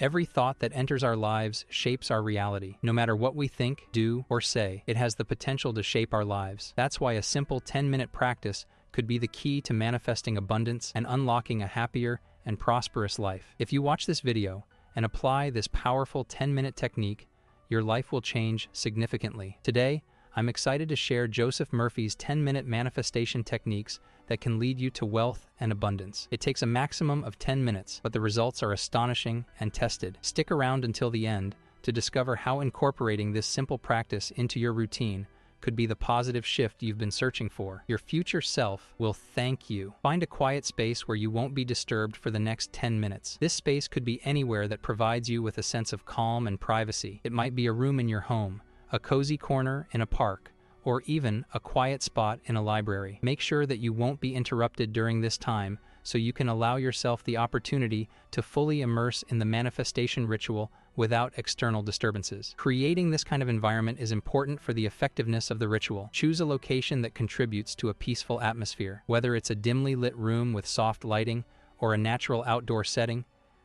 Every thought that enters our lives shapes our reality. No matter what we think, do, or say, it has the potential to shape our lives. That's why a simple 10-minute practice could be the key to manifesting abundance and unlocking a happier and prosperous life. If you watch this video and apply this powerful 10-minute technique, your life will change significantly. Today, I'm excited to share Joseph Murphy's 10-minute manifestation techniques that can lead you to wealth and abundance. It takes a maximum of 10 minutes, but the results are astonishing and tested. Stick around until the end to discover how incorporating this simple practice into your routine could be the positive shift you've been searching for. Your future self will thank you. Find a quiet space where you won't be disturbed for the next 10 minutes. This space could be anywhere that provides you with a sense of calm and privacy. It might be a room in your home, a cozy corner in a park, or even a quiet spot in a library. Make sure that you won't be interrupted during this time so you can allow yourself the opportunity to fully immerse in the manifestation ritual without external disturbances. Creating this kind of environment is important for the effectiveness of the ritual. Choose a location that contributes to a peaceful atmosphere. Whether it's a dimly lit room with soft lighting or a natural outdoor setting,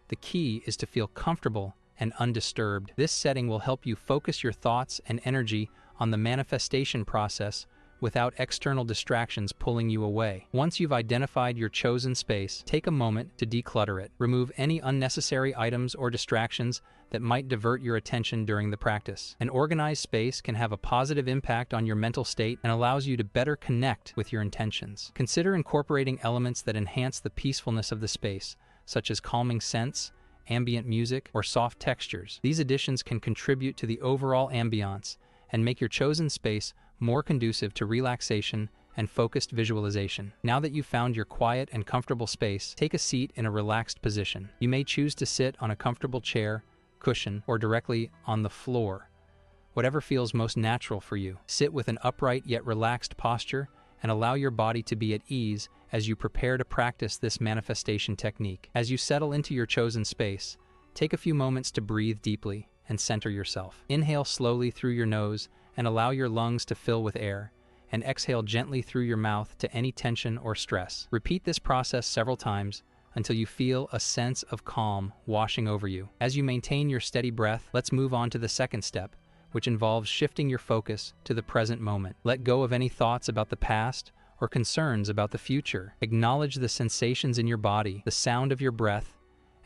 the key is to feel comfortable and undisturbed. This setting will help you focus your thoughts and energy on the manifestation process without external distractions pulling you away. Once you've identified your chosen space, take a moment to declutter it. Remove any unnecessary items or distractions that might divert your attention during the practice. An organized space can have a positive impact on your mental state and allows you to better connect with your intentions. Consider incorporating elements that enhance the peacefulness of the space, such as calming scents, ambient music, or soft textures. These additions can contribute to the overall ambiance and make your chosen space more conducive to relaxation and focused visualization. Now that you've found your quiet and comfortable space, take a seat in a relaxed position. You may choose to sit on a comfortable chair, cushion, or directly on the floor, whatever feels most natural for you. Sit with an upright yet relaxed posture and allow your body to be at ease as you prepare to practice this manifestation technique. As you settle into your chosen space, take a few moments to breathe deeply and center yourself. Inhale slowly through your nose and allow your lungs to fill with air, and exhale gently through your mouth to any tension or stress. Repeat this process several times until you feel a sense of calm washing over you. As you maintain your steady breath, let's move on to the second step, which involves shifting your focus to the present moment. Let go of any thoughts about the past or concerns about the future. Acknowledge the sensations in your body, the sound of your breath,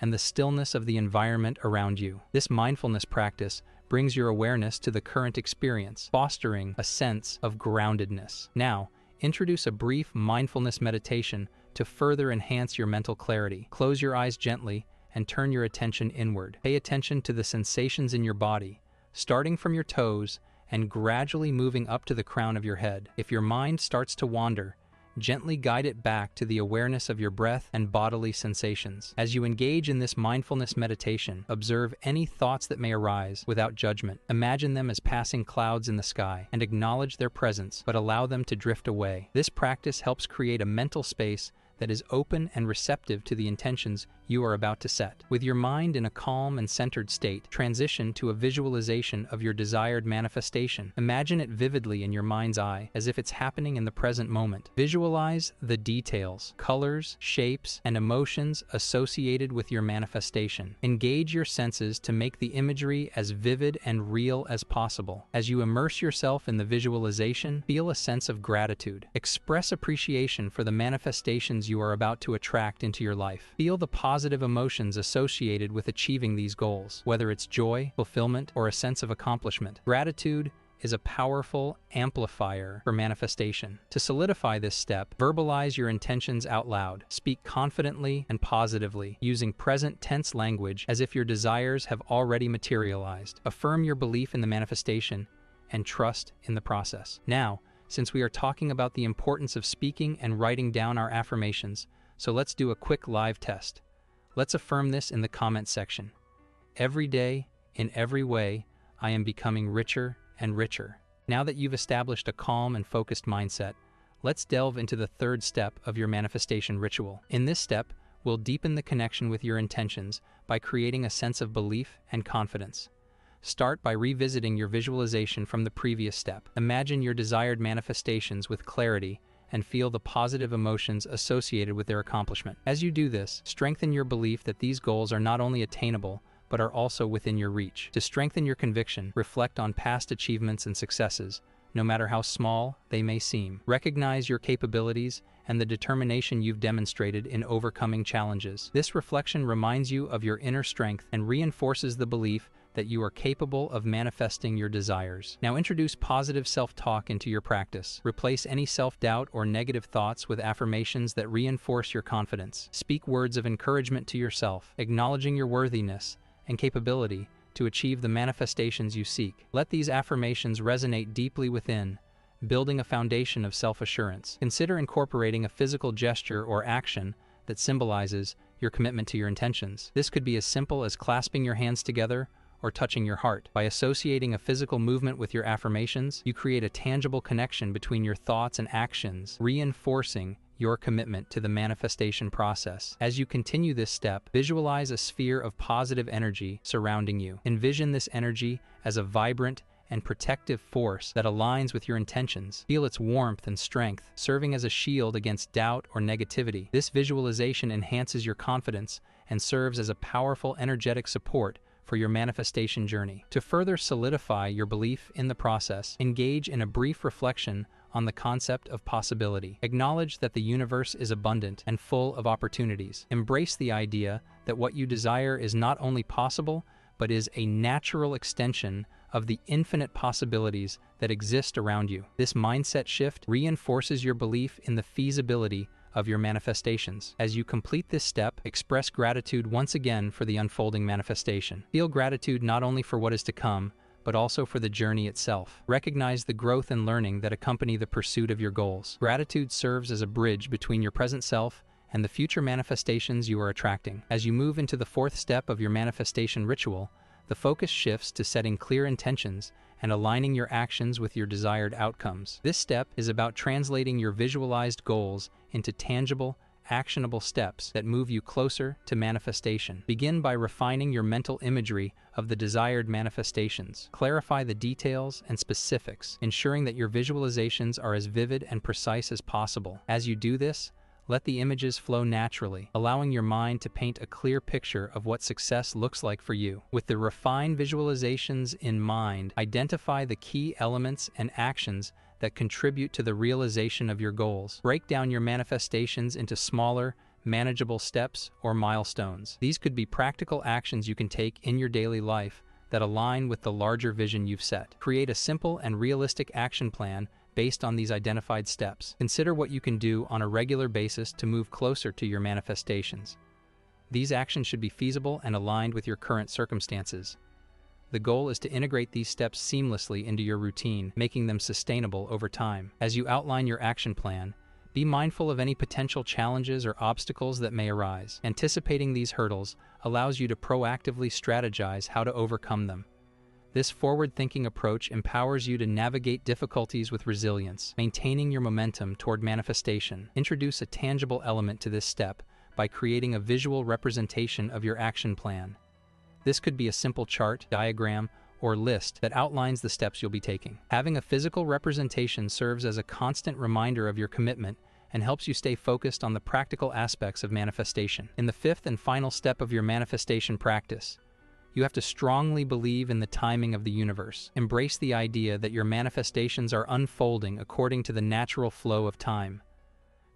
and the stillness of the environment around you. This mindfulness practice brings your awareness to the current experience, fostering a sense of groundedness. Now, introduce a brief mindfulness meditation to further enhance your mental clarity. Close your eyes gently and turn your attention inward. Pay attention to the sensations in your body, starting from your toes and gradually moving up to the crown of your head. If your mind starts to wander, gently guide it back to the awareness of your breath and bodily sensations. As you engage in this mindfulness meditation, observe any thoughts that may arise without judgment. Imagine them as passing clouds in the sky and acknowledge their presence, but allow them to drift away. This practice helps create a mental space that is open and receptive to the intentions you are about to set. With your mind in a calm and centered state, transition to a visualization of your desired manifestation. Imagine it vividly in your mind's eye, as if it's happening in the present moment. Visualize the details, colors, shapes, and emotions associated with your manifestation. Engage your senses to make the imagery as vivid and real as possible. As you immerse yourself in the visualization, feel a sense of gratitude. Express appreciation for the manifestations you are about to attract into your life. Feel the positive emotions associated with achieving these goals, whether it's joy, fulfillment, or a sense of accomplishment. Gratitude is a powerful amplifier for manifestation. To solidify this step, verbalize your intentions out loud. Speak confidently and positively, using present tense language as if your desires have already materialized. Affirm your belief in the manifestation and trust in the process. Now, since we are talking about the importance of speaking and writing down our affirmations, so let's do a quick live test. Let's affirm this in the comment section. Every day, in every way, I am becoming richer and richer. Now that you've established a calm and focused mindset, let's delve into the third step of your manifestation ritual. In this step, we'll deepen the connection with your intentions by creating a sense of belief and confidence. Start by revisiting your visualization from the previous step. Imagine your desired manifestations with clarity and feel the positive emotions associated with their accomplishment. As you do this, strengthen your belief that these goals are not only attainable, but are also within your reach. To strengthen your conviction, reflect on past achievements and successes, no matter how small they may seem. Recognize your capabilities and the determination you've demonstrated in overcoming challenges. This reflection reminds you of your inner strength and reinforces the belief that you are capable of manifesting your desires. Now introduce positive self-talk into your practice. Replace any self-doubt or negative thoughts with affirmations that reinforce your confidence. Speak words of encouragement to yourself, acknowledging your worthiness and capability to achieve the manifestations you seek. Let these affirmations resonate deeply within, building a foundation of self-assurance. Consider incorporating a physical gesture or action that symbolizes your commitment to your intentions. This could be as simple as clasping your hands together or touching your heart. By associating a physical movement with your affirmations, you create a tangible connection between your thoughts and actions, reinforcing your commitment to the manifestation process. As you continue this step, visualize a sphere of positive energy surrounding you. Envision this energy as a vibrant and protective force that aligns with your intentions. Feel its warmth and strength, serving as a shield against doubt or negativity. This visualization enhances your confidence and serves as a powerful energetic support for your manifestation journey. To further solidify your belief in the process, engage in a brief reflection on the concept of possibility. Acknowledge that the universe is abundant and full of opportunities. Embrace the idea that what you desire is not only possible, but is a natural extension of the infinite possibilities that exist around you. This mindset shift reinforces your belief in the feasibility of your manifestations. As you complete this step, express gratitude once again for the unfolding manifestation. Feel gratitude not only for what is to come, but also for the journey itself. Recognize the growth and learning that accompany the pursuit of your goals. Gratitude serves as a bridge between your present self and the future manifestations you are attracting. As you move into the fourth step of your manifestation ritual, the focus shifts to setting clear intentions and aligning your actions with your desired outcomes. This step is about translating your visualized goals into tangible, actionable steps that move you closer to manifestation. Begin by refining your mental imagery of the desired manifestations. Clarify the details and specifics, ensuring that your visualizations are as vivid and precise as possible. As you do this, let the images flow naturally, allowing your mind to paint a clear picture of what success looks like for you. With the refined visualizations in mind, identify the key elements and actions that contribute to the realization of your goals. Break down your manifestations into smaller, manageable steps or milestones. These could be practical actions you can take in your daily life that align with the larger vision you've set. Create a simple and realistic action plan based on these identified steps. Consider what you can do on a regular basis to move closer to your manifestations. These actions should be feasible and aligned with your current circumstances. The goal is to integrate these steps seamlessly into your routine, making them sustainable over time. As you outline your action plan, be mindful of any potential challenges or obstacles that may arise. Anticipating these hurdles allows you to proactively strategize how to overcome them. This forward-thinking approach empowers you to navigate difficulties with resilience, maintaining your momentum toward manifestation. Introduce a tangible element to this step by creating a visual representation of your action plan. This could be a simple chart, diagram, or list that outlines the steps you'll be taking. Having a physical representation serves as a constant reminder of your commitment and helps you stay focused on the practical aspects of manifestation. In the fifth and final step of your manifestation practice, you have to strongly believe in the timing of the universe. Embrace the idea that your manifestations are unfolding according to the natural flow of time.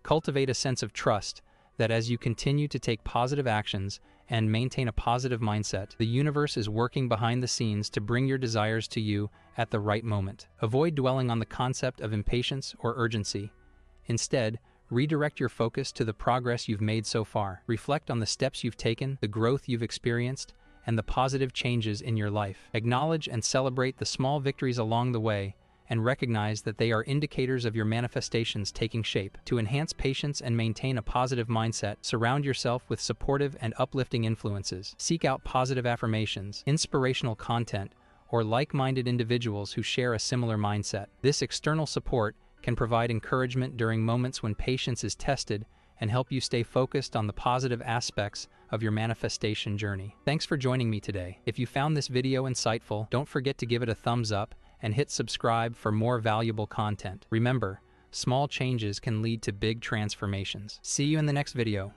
Cultivate a sense of trust that as you continue to take positive actions and maintain a positive mindset, the universe is working behind the scenes to bring your desires to you at the right moment. Avoid dwelling on the concept of impatience or urgency. Instead, redirect your focus to the progress you've made so far. Reflect on the steps you've taken, the growth you've experienced, and the positive changes in your life. Acknowledge and celebrate the small victories along the way and recognize that they are indicators of your manifestations taking shape. To enhance patience and maintain a positive mindset, surround yourself with supportive and uplifting influences. Seek out positive affirmations, inspirational content, or like-minded individuals who share a similar mindset. This external support can provide encouragement during moments when patience is tested and help you stay focused on the positive aspects of your manifestation journey. Thanks for joining me today. If you found this video insightful, don't forget to give it a thumbs up and hit subscribe for more valuable content. Remember, small changes can lead to big transformations. See you in the next video.